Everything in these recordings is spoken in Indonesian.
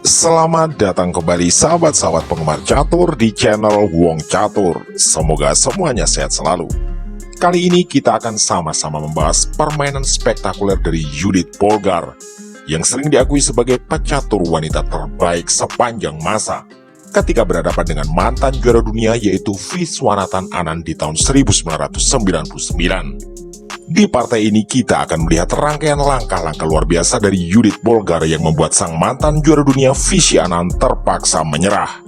Selamat datang kembali sahabat-sahabat penggemar catur di channel Wong Catur. Semoga semuanya sehat selalu. Kali ini kita akan sama-sama membahas permainan spektakuler dari Judith Polgar yang sering diakui sebagai pecatur wanita terbaik sepanjang masa ketika berhadapan dengan mantan juara dunia yaitu Viswanathan Anand di tahun 1999. Di partai ini kita akan melihat rangkaian langkah-langkah luar biasa dari Judith Polgar yang membuat sang mantan juara dunia Vishy Anand terpaksa menyerah.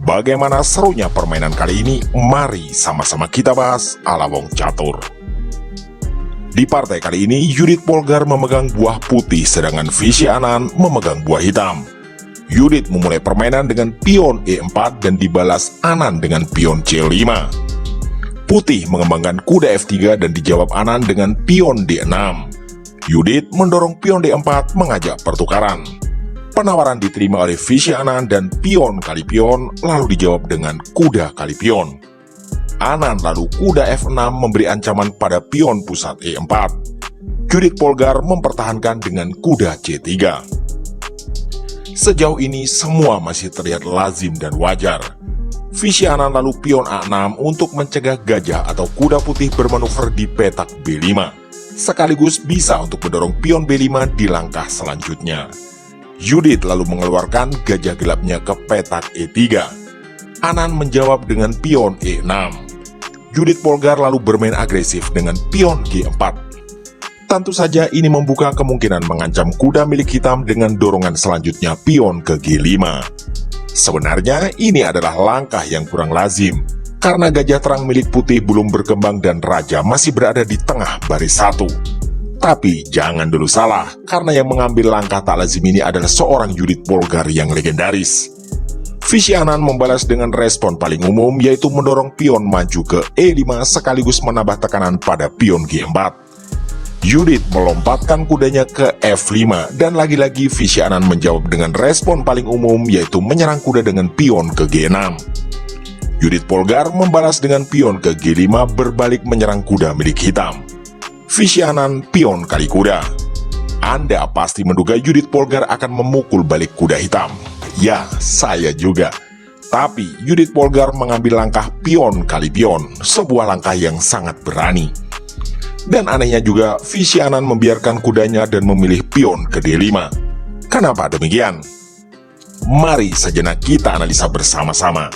Bagaimana serunya permainan kali ini? Mari sama-sama kita bahas ala Wong Catur. Di partai kali ini, Judith Polgar memegang buah putih sedangkan Vishy Anand memegang buah hitam. Judith memulai permainan dengan pion E4 dan dibalas Anand dengan pion C5. Putih mengembangkan kuda F3 dan dijawab Anand dengan pion D6. Judith mendorong pion D4 mengajak pertukaran. Penawaran diterima oleh Vishy Anand dan pion kali pion lalu dijawab dengan kuda kali pion. Anand lalu kuda F6 memberi ancaman pada pion pusat E4. Judith Polgar mempertahankan dengan kuda C3. Sejauh ini semua masih terlihat lazim dan wajar. Vishy Anand lalu pion A6 untuk mencegah gajah atau kuda putih bermanuver di petak B5, sekaligus bisa untuk mendorong pion B5 di langkah selanjutnya. Judith lalu mengeluarkan gajah gelapnya ke petak E3. Anand menjawab dengan pion E6. Judith Polgar lalu bermain agresif dengan pion G4. Tentu saja ini membuka kemungkinan mengancam kuda milik hitam dengan dorongan selanjutnya pion ke G5. Sebenarnya ini adalah langkah yang kurang lazim, karena gajah terang milik putih belum berkembang dan raja masih berada di tengah baris satu. Tapi jangan dulu salah, karena yang mengambil langkah tak lazim ini adalah seorang Judith Polgar yang legendaris. Vishy Anand membalas dengan respon paling umum yaitu mendorong pion maju ke E5 sekaligus menambah tekanan pada pion G4. Judith melompatkan kudanya ke F5 dan lagi-lagi Vishy Anand menjawab dengan respon paling umum yaitu menyerang kuda dengan pion ke G6. Judith Polgar membalas dengan pion ke G5 berbalik menyerang kuda milik hitam. Vishy Anand pion kali kuda. Anda pasti menduga Judith Polgar akan memukul balik kuda hitam. Ya, saya juga. Tapi Judith Polgar mengambil langkah pion kali pion, sebuah langkah yang sangat berani. Dan anehnya juga, Vishy Anand membiarkan kudanya dan memilih pion ke D5. Kenapa demikian? Mari sejenak kita analisa bersama-sama.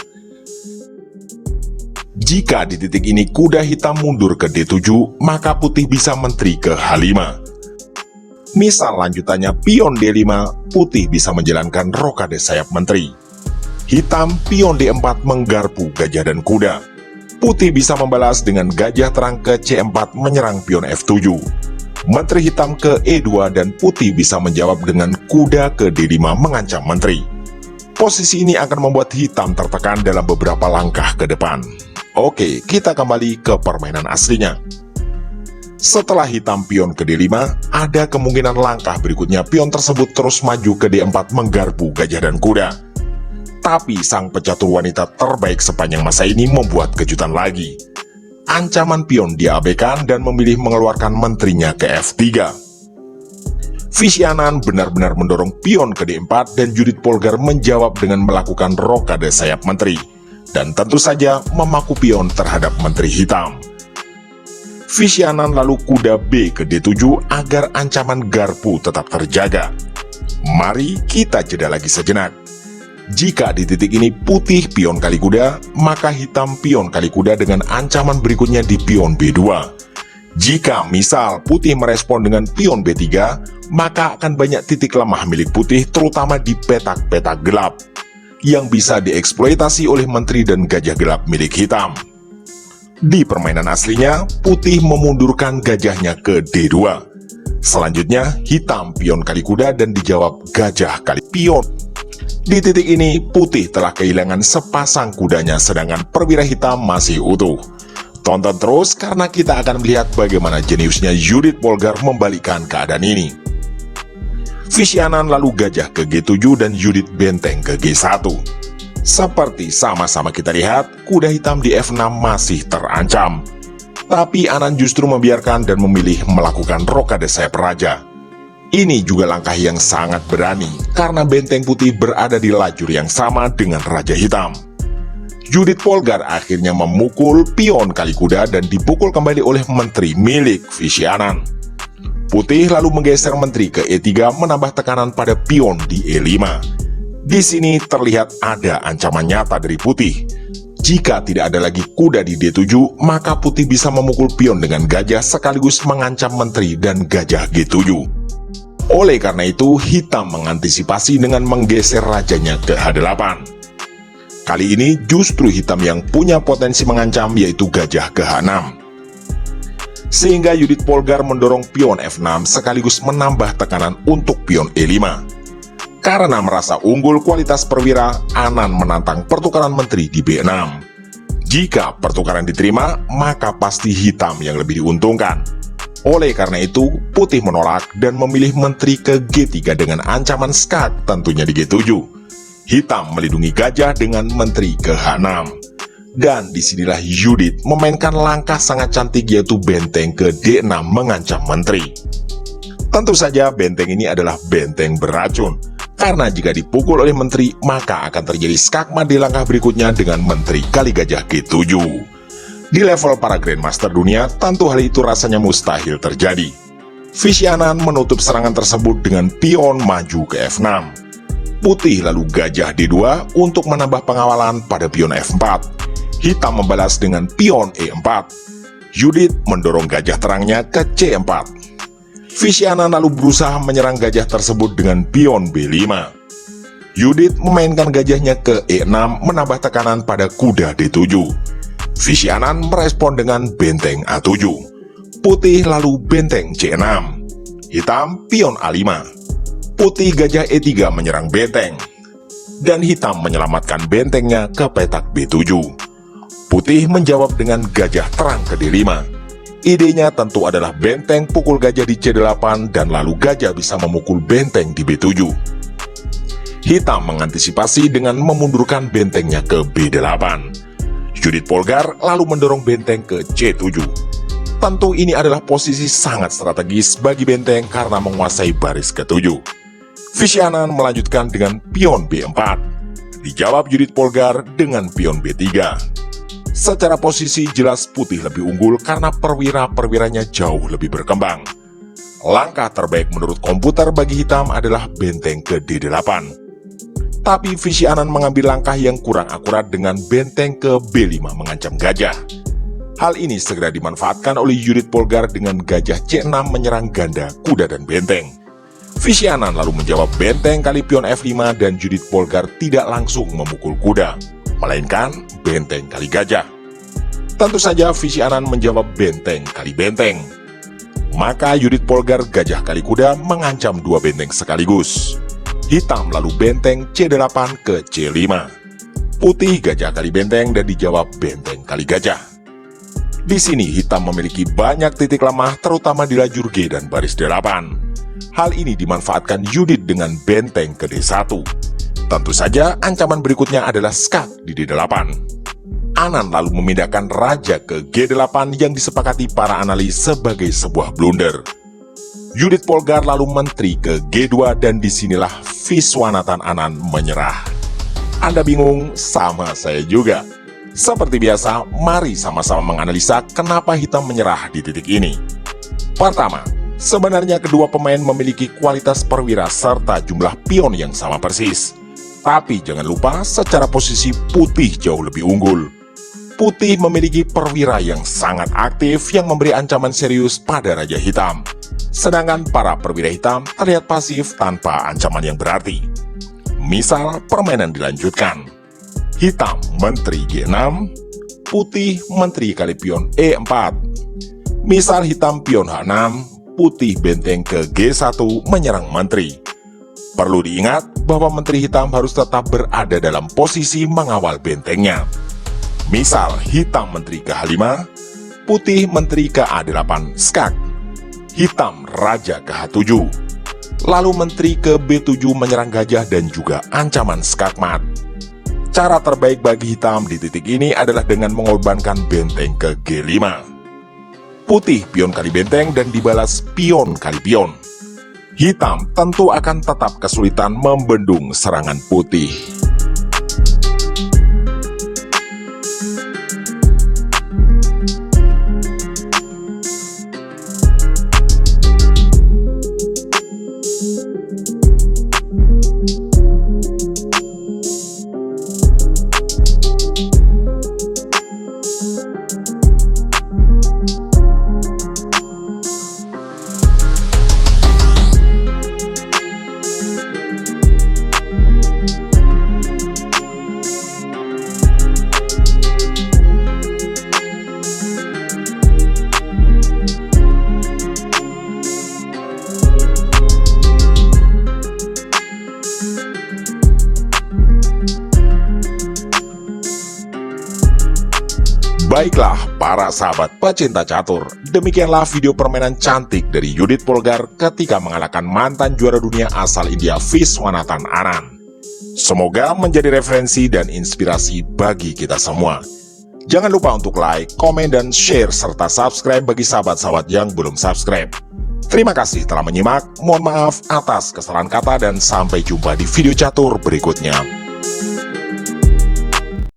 Jika di titik ini kuda hitam mundur ke D7, maka putih bisa menteri ke H5. Misal lanjutannya pion D5, putih bisa menjalankan rokade sayap menteri. Hitam pion D4 menggarpu gajah dan kuda. Putih bisa membalas dengan gajah terang ke C4 menyerang pion F7. Menteri hitam ke E2 dan putih bisa menjawab dengan kuda ke D5 mengancam menteri. Posisi ini akan membuat hitam tertekan dalam beberapa langkah ke depan. Oke, kita kembali ke permainan aslinya. Setelah hitam pion ke D5, ada kemungkinan langkah berikutnya pion tersebut terus maju ke D4 menggarpu gajah dan kuda. Tapi sang pecatur wanita terbaik sepanjang masa ini membuat kejutan lagi. Ancaman pion diabaikan dan memilih mengeluarkan menterinya ke F3. Vishy Anand benar-benar mendorong pion ke D4 dan Judith Polgar menjawab dengan melakukan rokade sayap menteri. Dan tentu saja memaku pion terhadap menteri hitam. Vishy Anand lalu kuda B ke D7 agar ancaman garpu tetap terjaga. Mari kita jeda lagi sejenak. Jika di titik ini putih pion kali kuda, maka hitam pion kali kuda dengan ancaman berikutnya di pion B2. Jika misal putih merespon dengan pion B3, maka akan banyak titik lemah milik putih terutama di petak-petak gelap, yang bisa dieksploitasi oleh menteri dan gajah gelap milik hitam. Di permainan aslinya, putih memundurkan gajahnya ke D2. Selanjutnya, hitam pion kali kuda dan dijawab gajah kali pion. Di titik ini, putih telah kehilangan sepasang kudanya sedangkan perwira hitam masih utuh. Tonton terus karena kita akan melihat bagaimana jeniusnya Judith Polgar membalikkan keadaan ini. Vishy Anand lalu gajah ke G7 dan Judith benteng ke G1. Seperti sama-sama kita lihat, kuda hitam di F6 masih terancam. Tapi Anand justru membiarkan dan memilih melakukan rokade sayap raja. Ini juga langkah yang sangat berani, karena benteng putih berada di lajur yang sama dengan Raja Hitam. Judith Polgar akhirnya memukul pion kali kuda dan dipukul kembali oleh menteri milik Vishy Anand. Putih lalu menggeser menteri ke E3 menambah tekanan pada pion di E5. Di sini terlihat ada ancaman nyata dari putih. Jika tidak ada lagi kuda di D7, maka putih bisa memukul pion dengan gajah sekaligus mengancam menteri dan gajah G7. Oleh karena itu, hitam mengantisipasi dengan menggeser rajanya ke H8. Kali ini justru hitam yang punya potensi mengancam, yaitu gajah ke H6. Sehingga Judith Polgar mendorong pion F6 sekaligus menambah tekanan untuk pion E5. Karena merasa unggul kualitas perwira, Anand menantang pertukaran menteri di B6. Jika pertukaran diterima, maka pasti hitam yang lebih diuntungkan. Oleh karena itu, putih menolak dan memilih menteri ke G3 dengan ancaman skak tentunya di G7. Hitam melindungi gajah dengan menteri ke H6. Dan disinilah Judith memainkan langkah sangat cantik, yaitu benteng ke D6 mengancam menteri. Tentu saja benteng ini adalah benteng beracun, karena jika dipukul oleh menteri maka akan terjadi skakmat di langkah berikutnya dengan menteri kali gajah G7. Di level para Grandmaster dunia, tentu hal itu rasanya mustahil terjadi. Vishy Anand menutup serangan tersebut dengan pion maju ke F6. Putih lalu gajah D2 untuk menambah pengawalan pada pion F4. Hitam membalas dengan pion E4. Judith mendorong gajah terangnya ke C4. Vishy Anand lalu berusaha menyerang gajah tersebut dengan pion B5. Judith memainkan gajahnya ke E6 menambah tekanan pada kuda D7. Vishy Anand merespon dengan benteng A7. Putih lalu benteng C6. Hitam pion A5. Putih gajah E3 menyerang benteng. Dan hitam menyelamatkan bentengnya ke petak B7. Putih menjawab dengan gajah terang ke D5. Idenya tentu adalah benteng pukul gajah di C8 dan lalu gajah bisa memukul benteng di B7. Hitam mengantisipasi dengan memundurkan bentengnya ke B8. Judith Polgar lalu mendorong benteng ke C7. Tentu ini adalah posisi sangat strategis bagi benteng karena menguasai baris ke-7. Vishy Anand melanjutkan dengan pion B4. Dijawab Judith Polgar dengan pion B3. Secara posisi jelas putih lebih unggul karena perwira-perwiranya jauh lebih berkembang. Langkah terbaik menurut komputer bagi hitam adalah benteng ke D8. Tapi Vishy Anand mengambil langkah yang kurang akurat dengan benteng ke B5 mengancam gajah. Hal ini segera dimanfaatkan oleh Judith Polgar dengan gajah C6 menyerang ganda kuda dan benteng. Vishy Anand lalu menjawab benteng kali pion F5 dan Judith Polgar tidak langsung memukul kuda, melainkan benteng kali gajah. Tentu saja Vishy Anand menjawab benteng kali benteng. Maka Judith Polgar gajah kali kuda mengancam dua benteng sekaligus. Hitam lalu benteng C8 ke C5. Putih gajah kali benteng dan dijawab benteng kali gajah. Di sini hitam memiliki banyak titik lemah terutama di lajur G dan baris D8. Hal ini dimanfaatkan Judith dengan benteng ke D1. Tentu saja ancaman berikutnya adalah skak di D8. Anand lalu memindahkan raja ke G8 yang disepakati para analis sebagai sebuah blunder. Judith Polgar lalu menteri ke G2 dan disinilah Viswanathan Anand menyerah. Anda bingung? Sama saya juga. Seperti biasa, mari sama-sama menganalisa kenapa hitam menyerah di titik ini. Pertama, sebenarnya kedua pemain memiliki kualitas perwira serta jumlah pion yang sama persis. Tapi jangan lupa secara posisi putih jauh lebih unggul. Putih memiliki perwira yang sangat aktif yang memberi ancaman serius pada Raja Hitam. Sedangkan para perwira hitam terlihat pasif tanpa ancaman yang berarti. Misal permainan dilanjutkan. Hitam menteri G6, putih menteri kali pion E4. Misal hitam pion H6, putih benteng ke G1 menyerang menteri. Perlu diingat bahwa menteri hitam harus tetap berada dalam posisi mengawal bentengnya. Misal hitam menteri ke H5, putih menteri ke A8 skak. Hitam raja ke H7. Lalu menteri ke B7 menyerang gajah dan juga ancaman skakmat. Cara terbaik bagi hitam di titik ini adalah dengan mengorbankan benteng ke G5. Putih pion kali benteng dan dibalas pion kali pion. hitam tentu akan tetap kesulitan membendung serangan putih. Baiklah para sahabat pecinta catur, demikianlah video permainan cantik dari Judith Polgar ketika mengalahkan mantan juara dunia asal India Viswanathan Anand. Semoga menjadi referensi dan inspirasi bagi kita semua. Jangan lupa untuk like, komen, dan share, serta subscribe bagi sahabat-sahabat yang belum subscribe. Terima kasih telah menyimak, mohon maaf atas kesalahan kata, dan sampai jumpa di video catur berikutnya.